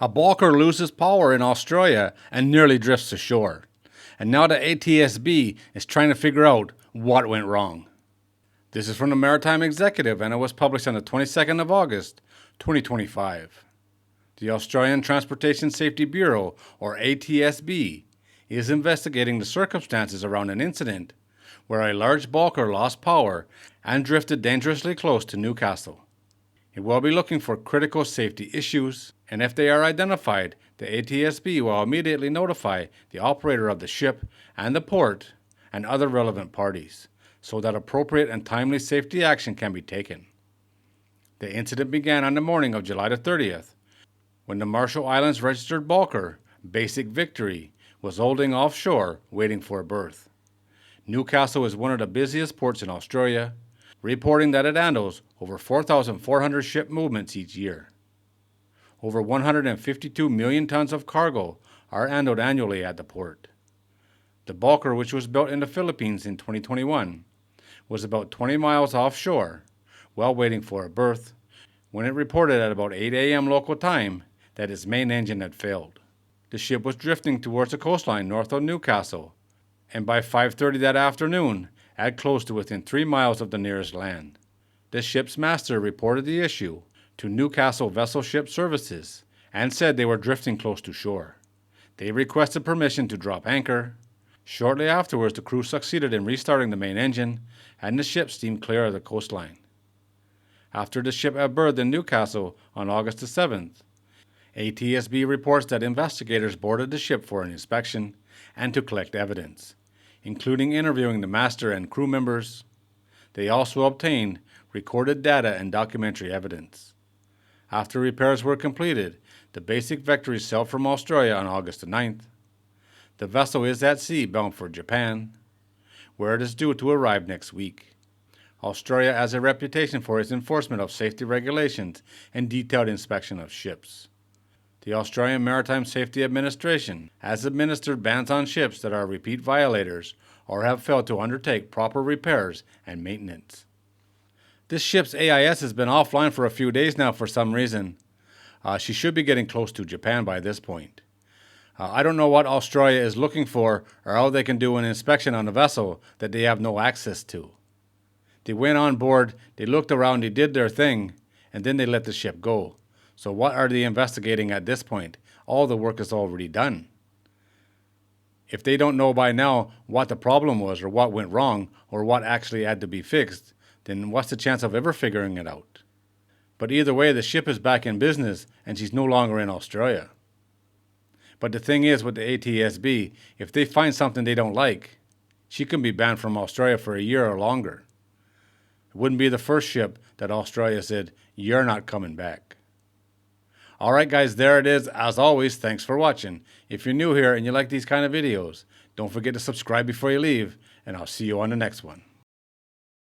A bulker loses power in Australia and nearly drifts ashore. And now the ATSB is trying to figure out what went wrong. This is from the Maritime Executive, and it was published on the 22nd of August, 2025. The Australian Transportation Safety Bureau, or ATSB, is investigating the circumstances around an incident where a large bulker lost power and drifted dangerously close to Newcastle. It will be looking for critical safety issues, and if they are identified, the ATSB will immediately notify the operator of the ship and the port and other relevant parties, so that appropriate and timely safety action can be taken. The incident began on the morning of July the 30th, when the Marshall Islands registered bulker, Basic Victory, was holding offshore waiting for a berth. Newcastle is one of the busiest ports in Australia, reporting that it handles over 4,400 ship movements each year. Over 152 million tons of cargo are handled annually at the port. The bulker, which was built in the Philippines in 2021, was about 20 miles offshore while waiting for a berth when it reported at about 8 a.m. local time that its main engine had failed. The ship was drifting towards the coastline north of Newcastle, and by 5:30 that afternoon had close to within 3 miles of the nearest land. The ship's master reported the issue to Newcastle Vessel Ship Services and said they were drifting close to shore. They requested permission to drop anchor. Shortly afterwards, the crew succeeded in restarting the main engine, and the ship steamed clear of the coastline. After the ship had berthed in Newcastle on August the 7th, ATSB reports that investigators boarded the ship for an inspection and to collect evidence, including interviewing the master and crew members. They also obtained recorded data and documentary evidence. After repairs were completed, the Basic Victory sailed from Australia on August the 9th. The vessel is at sea bound for Japan, where it is due to arrive next week. Australia has a reputation for its enforcement of safety regulations and detailed inspection of ships. The Australian Maritime Safety Administration has administered bans on ships that are repeat violators or have failed to undertake proper repairs and maintenance. This ship's AIS has been offline for a few days now for some reason. She should be getting close to Japan by this point. I don't know what Australia is looking for or how they can do an inspection on a vessel that they have no access to. They went on board, they looked around, they did their thing, and then they let the ship go. So what are they investigating at this point? All the work is already done. If they don't know by now what the problem was or what went wrong or what actually had to be fixed, then what's the chance of ever figuring it out? But either way, the ship is back in business and she's no longer in Australia. But the thing is with the ATSB, if they find something they don't like, she can be banned from Australia for a year or longer. It wouldn't be the first ship that Australia said, "You're not coming back." Alright guys, there it is. As always, thanks for watching. If you're new here and you like these kind of videos, don't forget to subscribe before you leave, and I'll see you on the next one.